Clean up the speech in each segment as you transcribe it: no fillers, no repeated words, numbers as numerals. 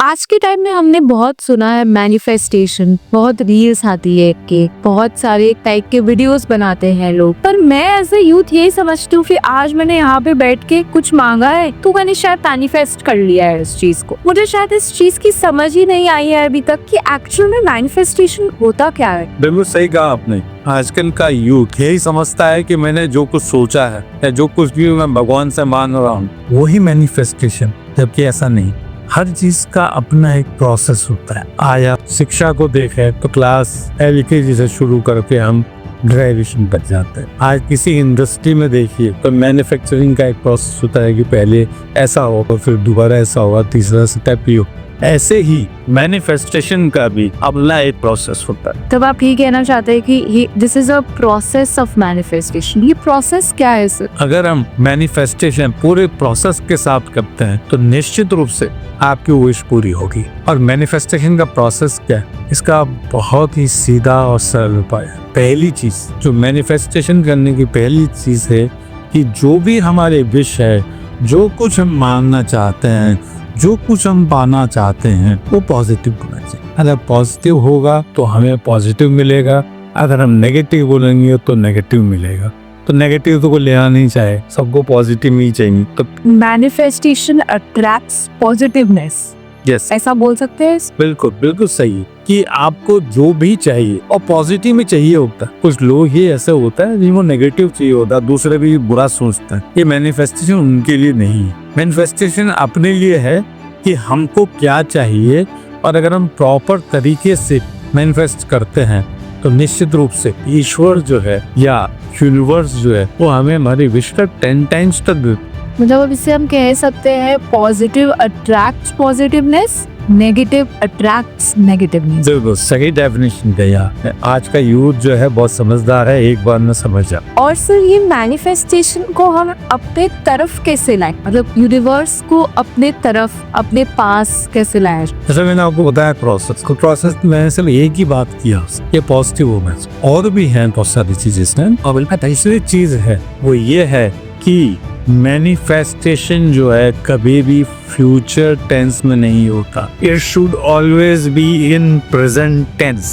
आज के टाइम में हमने बहुत सुना है मैनिफेस्टेशन, बहुत रील्स आती है कि बहुत सारे टाइप के वीडियोस बनाते हैं लोग। पर मैं एज ए यूथ यही समझती हूँ कि आज मैंने यहाँ पे बैठ के कुछ मांगा है तो मैंने शायद मैनिफेस्ट कर लिया है इस चीज को। मुझे शायद इस चीज की समझ ही नहीं आई है अभी तक कि एक्चुअल में मैनिफेस्टेशन होता क्या है। बिल्कुल सही कहा आपने। आजकल का यूथ यही समझता है कि मैंने जो कुछ सोचा है या जो कुछ भी मैं भगवान से मान रहा हूँ वही मैनिफेस्टेशन, जबकि ऐसा नहीं। हर चीज का अपना एक प्रोसेस होता है। आया शिक्षा को देखें तो क्लास LKG से शुरू करके हम ग्रेजुएशन तक जाते हैं। आज किसी इंडस्ट्री में देखिए तो मैन्युफैक्चरिंग का एक प्रोसेस होता है कि पहले ऐसा होगा, फिर दोबारा ऐसा होगा, तीसरा स्टेप ही हो। ऐसे ही मैनिफेस्टेशन का भी अपना एक प्रोसेस होता है। तब आप ये कहना चाहते हैं कि this is a process of manifestation. ये प्रोसेस क्या है सर? अगर हम मैनिफेस्टेशन पूरे प्रोसेस के साथ करते हैं तो निश्चित रूप से आपकी विश पूरी होगी। और मैनिफेस्टेशन का प्रोसेस क्या है, इसका बहुत ही सीधा और सरल उपाय है। पहली चीज जो मैनिफेस्टेशन करने की पहली चीज है कि जो भी हमारे विश है, जो कुछ हम मांगना चाहते हैं, जो कुछ हम पाना चाहते हैं वो पॉजिटिव होना चाहिए। अगर पॉजिटिव होगा तो हमें पॉजिटिव मिलेगा, अगर हम नेगेटिव बोलेंगे तो नेगेटिव मिलेगा। तो नेगेटिव तो कोई लेना नहीं चाहे, सबको पॉजिटिव ही चाहिए। तो मैनिफेस्टेशन अट्रैक्ट्स पॉजिटिवनेस, यस, ऐसा बोल सकते हैं। बिल्कुल बिल्कुल सही कि आपको जो भी चाहिए और पॉजिटिव में चाहिए होता है। कुछ लोग ही ऐसे होता है जिनको नेगेटिव चाहिए होता है, दूसरे भी बुरा सोचते हैं। ये मैनिफेस्टेशन उनके लिए नहीं है। मैनिफेस्टेशन अपने लिए है कि हमको क्या चाहिए, और अगर हम प्रॉपर तरीके से मैनिफेस्ट करते हैं तो निश्चित रूप से ईश्वर जो है या यूनिवर्स जो है वो हमें हमारी विश का 10 टाइम्स तक देता है। मतलब अब इससे हम कह सकते हैं positive attracts positiveness, negative attracts negativeness. बिल्कुल सही डेफिनेशन दिया। आज का यूथ जो है बहुत समझदार है, एक बार में समझ जा। और सर ये मैनिफेस्टेशन को हम अपने तरफ कैसे लाएं, मतलब यूनिवर्स को अपने तरफ, अपने पास कैसे लाएं? जैसे मैंने आपको बताया प्रोसेस मैंने सिर्फ एक ही बात किया, ये पॉजिटिव हो। और भी है बहुत सारी चीजें। और तीसरी चीज है वो ये है कि मैनिफेस्टेशन जो है कभी भी फ्यूचर टेंस में नहीं होता। It should always be in present tense.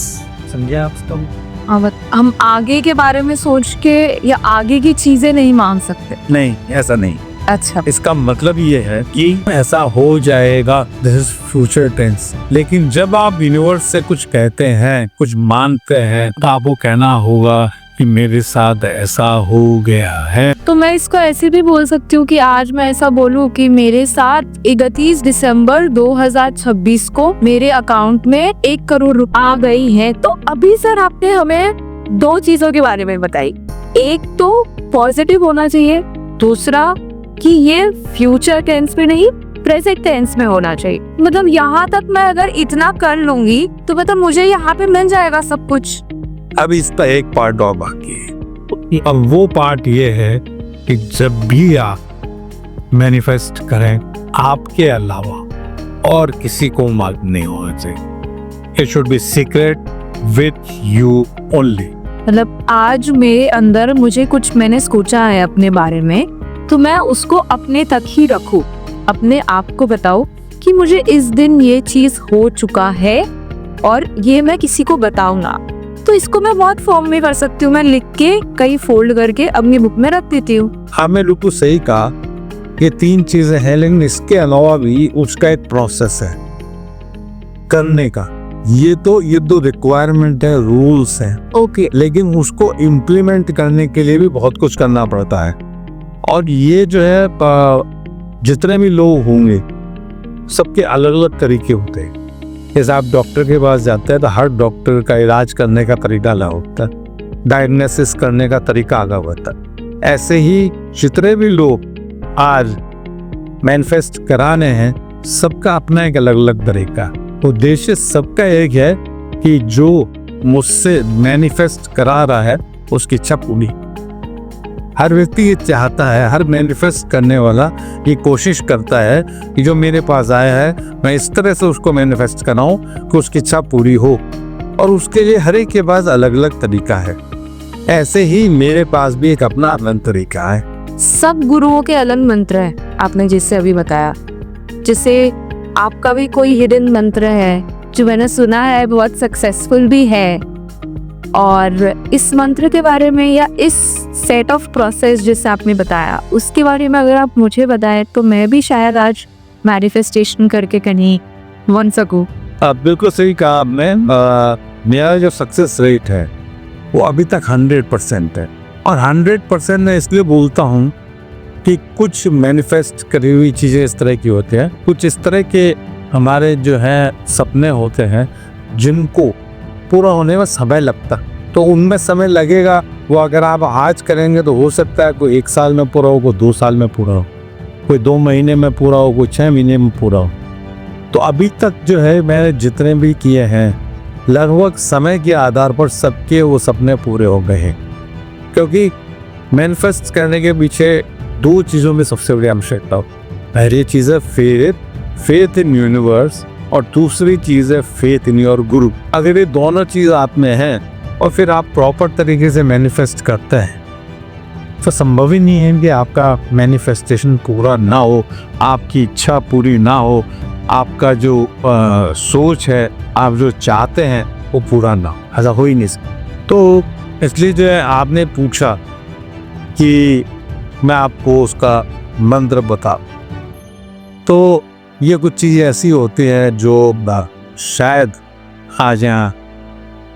समझे आप? हम आगे के बारे में सोच के या आगे की चीजें नहीं मांग सकते। नहीं, ऐसा नहीं। अच्छा, इसका मतलब ये है कि ऐसा हो जाएगा, दिस इज फ्यूचर टेंस। लेकिन जब आप यूनिवर्स से कुछ कहते हैं, कुछ मानते हैं, तो आपको कहना होगा कि मेरे साथ ऐसा हो गया है। तो मैं इसको ऐसे भी बोल सकती हूँ कि आज मैं ऐसा बोलूँ कि मेरे साथ 31 दिसंबर 2026 को मेरे अकाउंट में 1 करोड़ रुपए आ गई है। तो अभी सर आपने हमें 2 चीजों के बारे में बताई। एक तो पॉजिटिव होना चाहिए, दूसरा कि ये फ्यूचर टेंस में नहीं प्रेजेंट टेंस में होना चाहिए। मतलब यहाँ तक मैं अगर इतना कर लूंगी तो मतलब मुझे यहाँ पे मिल जाएगा सब कुछ। अब इसका एक पार्ट और बाकी है। अब वो पार्ट ये है कि जब भी आप मैनिफेस्ट करें, आपके अलावा और किसी को मालूम नहीं होना चाहिए। It should be secret with you only. मतलब आज मेरे अंदर मुझे कुछ मैंने सोचा है अपने बारे में, तो मैं उसको अपने तक ही रखूं, अपने आप को बताओ कि मुझे इस दिन ये चीज हो चुका है और ये मैं किसी को बताऊंगा। तो इसको मैं बहुत फॉर्म में कर सकती हूँ। मैं लिख के कई फोल्ड करके अपनी बुक में रख देती हूँ। हाँ, मैं बिल्कुल सही कहा। ये 3 चीजें हैं, लेकिन इसके अलावा भी उसका एक प्रोसेस है करने का। ये तो रिक्वायरमेंट है, रूल्स हैं। ओके। लेकिन उसको इम्प्लीमेंट करने के लिए भी बहुत कुछ करना पड़ता है। और ये जो है जितने भी लोग होंगे सबके अलग अलग तरीके होते हैं। जैसे आप डॉक्टर के पास जाते हैं तो हर डॉक्टर का इलाज करने का तरीका अलग होता है, डायग्नोसिस करने का तरीका अलग होता है। ऐसे ही जितने भी लोग आज मैनिफेस्ट कराने हैं, सबका अपना एक अलग अलग तरीका। उद्देश्य सबका एक है कि जो मुझसे मैनिफेस्ट करा रहा है उसकी इच्छा पूरी। हर व्यक्ति ये चाहता है, हर मैनिफेस्ट करने वाला ये कोशिश करता है कि जो मेरे पास आया है मैं इस तरह से उसको मैनिफेस्ट कराऊं कि उसकी इच्छा पूरी हो। और उसके लिए हर एक के पास अलग अलग तरीका है। ऐसे ही मेरे पास भी एक अपना अलग तरीका है। सब गुरुओं के अलग मंत्र हैं, आपने जिससे अभी बताया। जैसे आपका भी कोई हिडन मंत्र है जो मैंने सुना है बहुत सक्सेसफुल भी है, और इस मंत्र के बारे में या इस सेट ऑफ प्रोसेस जिससे आपने बताया उसके बारे में अगर आप मुझे बताएं तो मैं भी शायद आज मैनिफेस्टेशन करके कहीं बन सकूं। बिल्कुल सही कहा आपने। मेरा जो सक्सेस रेट है वो अभी तक 100% है, और 100% मैं इसलिए बोलता हूँ कि कुछ मैनिफेस्ट करी हुई चीज़ें इस तरह की होती हैं, कुछ इस तरह के हमारे जो हैं सपने होते हैं जिनको पूरा होने में समय लगता, तो उनमें समय लगेगा। वो अगर आप आज करेंगे तो हो सकता है कोई 1 साल में पूरा हो, कोई 2 साल में पूरा हो, कोई 2 महीने में पूरा हो, कोई 6 महीने में पूरा हो। तो अभी तक जो है मैंने जितने भी किए हैं लगभग समय के आधार पर सबके वो सपने पूरे हो गए हैं, क्योंकि मैनिफेस्ट करने के पीछे 2 चीज़ों में सबसे बड़ी आवश्यकता हो। पहली चीज़ है फेथ इन यूनिवर्स, और दूसरी चीज़ है फेथ इन योर गुरु। अगर ये दोनों चीज़ आप में हैं और फिर आप प्रॉपर तरीके से मैनिफेस्ट करते हैं तो संभव ही नहीं है कि आपका मैनिफेस्टेशन पूरा ना हो, आपकी इच्छा पूरी ना हो, आपका जो सोच है, आप जो चाहते हैं वो पूरा ना हो। ऐसा हो ही नहीं सकता। तो इसलिए जो है आपने पूछा कि मैं आपको उसका मंत्र बताऊं, तो ये कुछ चीज़ें ऐसी होती हैं जो शायद आज यहाँ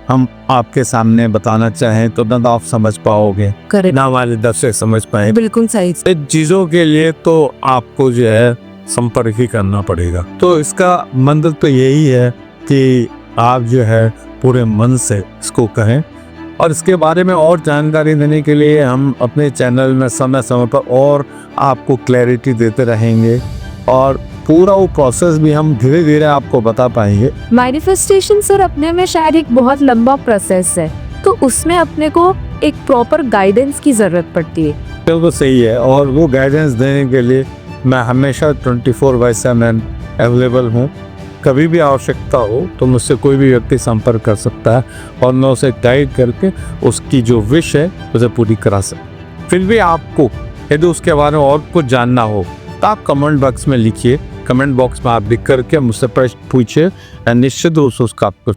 हम आपके सामने बताना चाहें तो ना आप समझ पाओगे, ना हमारे दर्शक समझ पाए। बिल्कुल सही। इन चीज़ों के लिए तो आपको जो है संपर्क ही करना पड़ेगा। तो इसका मंत्र तो यही है कि आप जो है पूरे मन से इसको कहें, और इसके बारे में और जानकारी देने के लिए हम अपने चैनल में समय समय पर और आपको क्लैरिटी देते रहेंगे, और पूरा वो प्रोसेस भी हम धीरे धीरे आपको बता पाएंगे। मैनिफेस्टेशन सर अपने में शायद एक बहुत लंबा प्रोसेस है, तो उसमें अपने को एक प्रॉपर गाइडेंस की जरूरत पड़ती है। तो सही है, और वो गाइडेंस देने के लिए मैं हमेशा 24/7 अवेलेबल हूँ। कभी भी आवश्यकता हो तो मुझसे कोई भी व्यक्ति संपर्क कर सकता है, और मैं उसे गाइड करके उसकी जो विश है उसे पूरी करा सकता। फिर भी आपको यदि उसके बारे में और कुछ जानना हो तो आप कमेंट बॉक्स में लिखिए। कमेंट बॉक्स में आप लिख करके मुझसे प्रश्न पूछिए, निश्चित रूप से उसका आपको